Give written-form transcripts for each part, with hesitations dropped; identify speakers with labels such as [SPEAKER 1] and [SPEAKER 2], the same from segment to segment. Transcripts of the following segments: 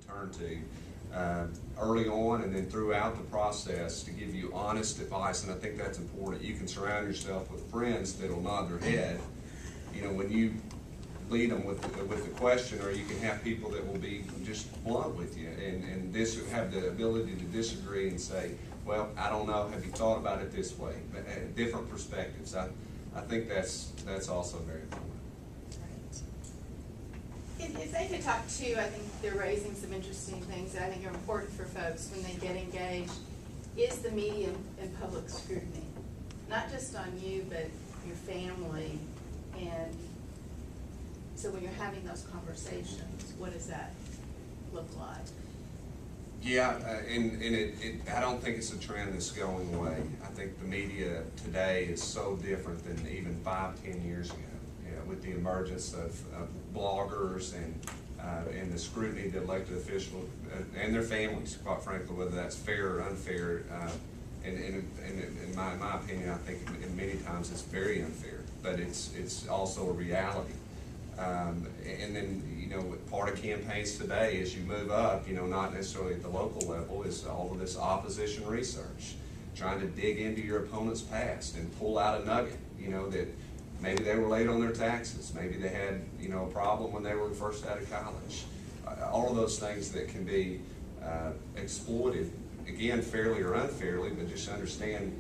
[SPEAKER 1] turn to early on and then throughout the process to give you honest advice, and I think that's important. You can surround yourself with friends that'll nod their head, you know, when you lead them with the question, or you can have people that will be just blunt with you and have the ability to disagree and say, well, I don't know, have you thought about it this way? Different perspectives. I think that's also very important.
[SPEAKER 2] If they could talk too, I think they're raising some interesting things that I think are important for folks when they get engaged, is the media and public scrutiny. Not just on you, but your family. And so when you're having those conversations, what does that look like?
[SPEAKER 1] Yeah, and I don't think it's a trend that's going away. I think the media today is so different than even 5-10 years ago. With the emergence of bloggers and the scrutiny that elected officials and their families, quite frankly, whether that's fair or unfair. And in my opinion, I think in many times it's very unfair, but it's also a reality. And then, you know, part of campaigns today, as you move up, you know, not necessarily at the local level, is all of this opposition research, trying to dig into your opponent's past and pull out a nugget, you know, that maybe they were late on their taxes, maybe they had, you know, a problem when they were first out of college. All of those things that can be exploited, again, fairly or unfairly, but just understand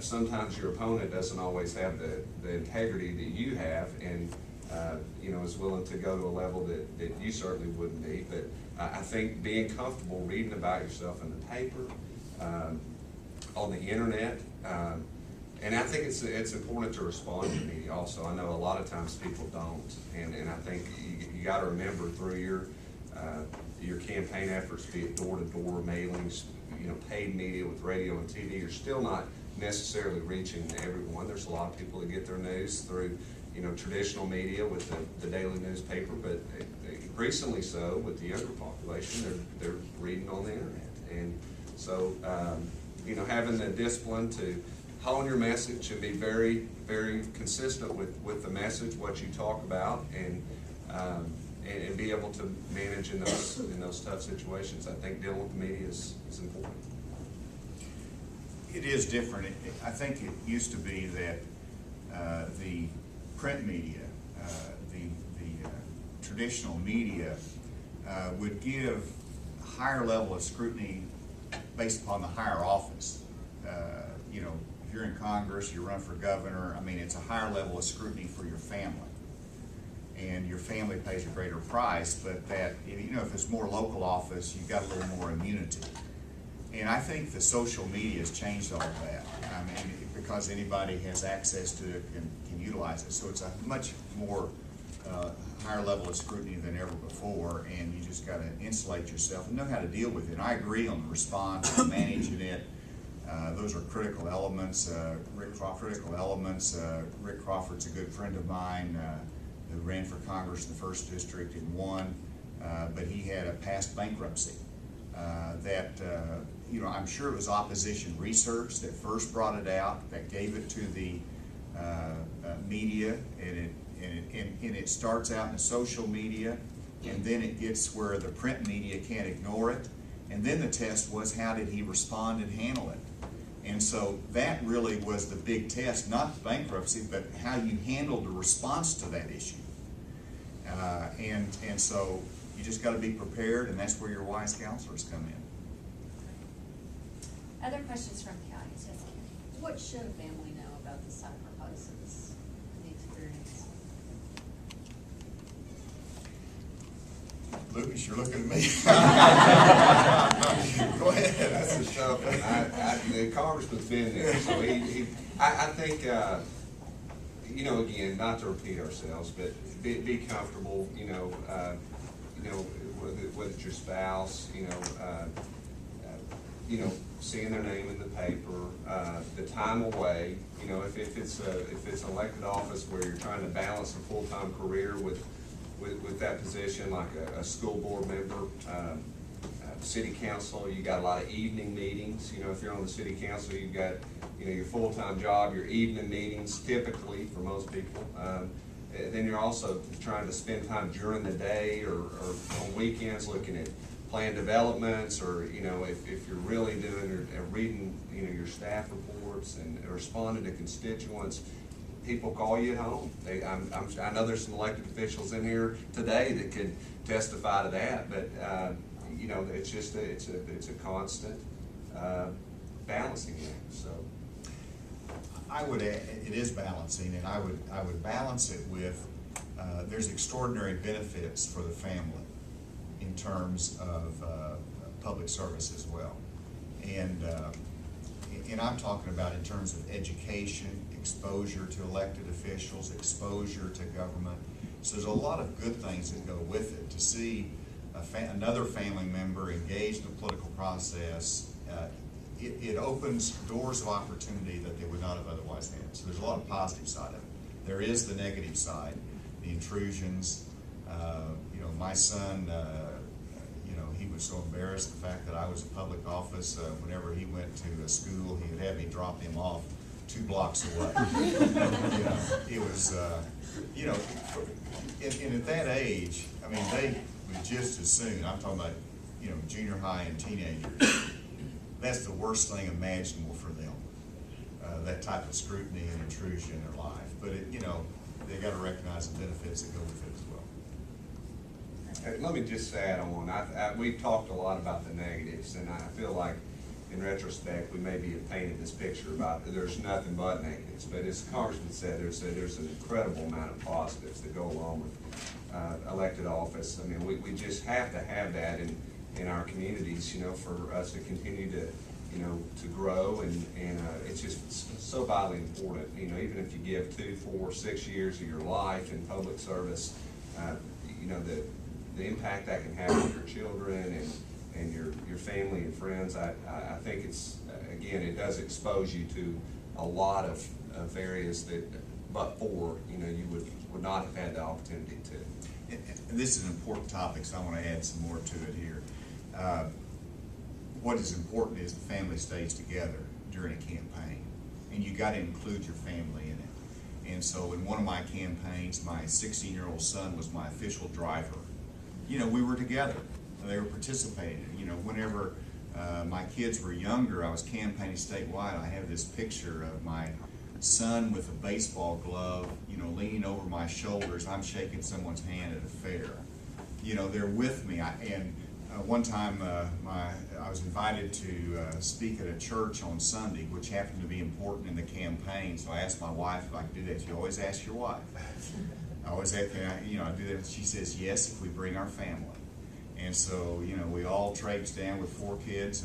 [SPEAKER 1] sometimes your opponent doesn't always have the integrity that you have, and you know, is willing to go to a level that you certainly wouldn't be. But I think being comfortable reading about yourself in the paper, on the internet, and I think it's important to respond to media also. I know a lot of times people don't, and I think you got to remember through your campaign efforts, be it door-to-door mailings, you know, paid media with radio and TV, you're still not necessarily reaching everyone. There's a lot of people that get their news through, you know, traditional media with the daily newspaper, but increasingly so with the younger population, they're reading on the internet. And so, you know, having the discipline to hone your message and be very, very consistent with the message, what you talk about, and be able to manage in those tough situations. I think dealing with the media is important.
[SPEAKER 3] It is different. I think it used to be that the print media, the traditional media, would give a higher level of scrutiny based upon the higher office. You know, if you're in Congress, you run for governor, I mean, it's a higher level of scrutiny for your family. And your family pays a greater price, but that, you know, if it's more local office, you've got a little more immunity. And I think the social media has changed all of that. I mean, because anybody has access to it can utilize it. So it's a much more higher level of scrutiny than ever before, and you just got to insulate yourself and know how to deal with it. And I agree on the response and managing it. Those are critical elements. Rick Crawford's a good friend of mine who ran for Congress in the 1st District and won, but he had a past bankruptcy you know, I'm sure it was opposition research that first brought it out, that gave it to the media, and it starts out in the social media, and then it gets where the print media can't ignore it, and then the test was how did he respond and handle it. And so that really was the big test, not the bankruptcy, but how you handled the response to that issue. And so you just got to be prepared, and that's where your wise counselors come in.
[SPEAKER 4] Other questions from the audience? Yes, Karen.
[SPEAKER 5] What should a family know about the sacrifices and the experience?
[SPEAKER 3] Lucas, you're looking at me. Go ahead.
[SPEAKER 1] That's a tough one. The congressman's been there, so I think, you know, again, not to repeat ourselves, but be comfortable, you know, whether it's your spouse, seeing their name in the paper, the time away, you know, if it's an elected office where you're trying to balance a full-time career with that position, like a school board member, city council, you got a lot of evening meetings. You know, if you're on the city council, you've got, you know, your full-time job, your evening meetings, typically for most people. Then you're also trying to spend time during the day or on weekends looking at plan developments, or, you know, if you're really doing, or reading, you know, your staff reports and responding to constituents, people call you at home. I know there's some elected officials in here today that could testify to that, but, you know, it's just, it's a constant balancing act, so.
[SPEAKER 3] I would add, it is balancing, and I would balance it with, there's extraordinary benefits for the family in terms of public service as well. And I'm talking about in terms of education, exposure to elected officials, exposure to government. So there's a lot of good things that go with it. To see another family member engaged in the political process, it opens doors of opportunity that they would not have otherwise had. So there's a lot of positive side of it. There is the negative side, the intrusions. You know, my son, you know, he was so embarrassed the fact that I was in public office. Whenever he went to a school, he would have me drop him off 2 blocks away. You know, it was, you know, and at that age, I mean, they would just as soon, I'm talking about, you know, junior high and teenagers, that's the worst thing imaginable for them, that type of scrutiny and intrusion in their life. But, you know, they got to recognize the benefits that go with it as well.
[SPEAKER 1] Hey, let me just add on, we've talked a lot about the negatives, and I feel like in retrospect, we maybe have painted this picture about there's nothing but negatives, but as the Congressman said, there's an incredible amount of positives that go along with elected office. I mean, we just have to have that in our communities, you know, for us to continue to, you know, to grow, and it's just so vitally important. You know, even if you give 2, 4, 6 years of your life in public service, you know, the impact that can have on your children and your family and friends. I think it's, again, it does expose you to a lot of areas that, but for, you know, you would not have had the opportunity to.
[SPEAKER 3] And this is an important topic, so I want to add some more to it here. What is important is the family stays together during a campaign, and you got to include your family in it. And so in one of my campaigns, my 16-year-old son was my official driver. You know, we were together. They were participating. You know, whenever my kids were younger, I was campaigning statewide. I have this picture of my son with a baseball glove, you know, leaning over my shoulders. I'm shaking someone's hand at a fair. You know, they're with me. One time I was invited to speak at a church on Sunday, which happened to be important in the campaign. So I asked my wife if I could do that. She always asks your wife. I always ask, you know, I do that. She says yes if we bring our family. And so, you know, we all traipsed down with 4 kids,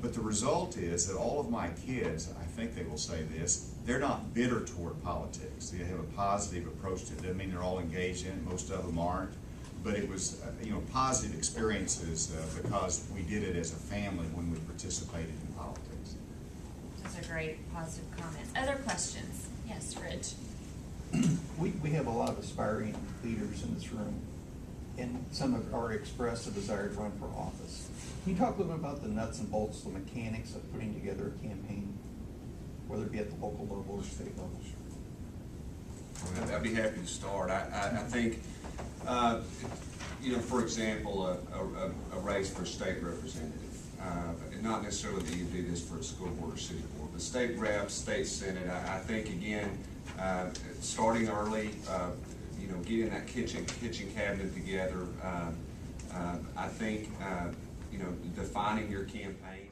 [SPEAKER 3] but the result is that all of my kids, I think they will say this, they're not bitter toward politics. They have a positive approach to it. Doesn't mean they're all engaged in it. Most of them aren't. But it was, you know, positive experiences because we did it as a family when we participated in politics.
[SPEAKER 4] Those are great positive comments. Other questions? Yes, Rich.
[SPEAKER 6] We have a lot of aspiring leaders in this room, and some have already expressed a desire to run for office. Can you talk a little bit about the nuts and bolts, the mechanics of putting together a campaign, whether it be at the local level or state level?
[SPEAKER 1] I'd be happy to start. I think, you know, for example, a race for state representative. Not necessarily that you do this for a school board or city board, but state reps, state senate. I think, again, starting early, you know, getting that kitchen cabinet together. I think, you know, defining your campaign.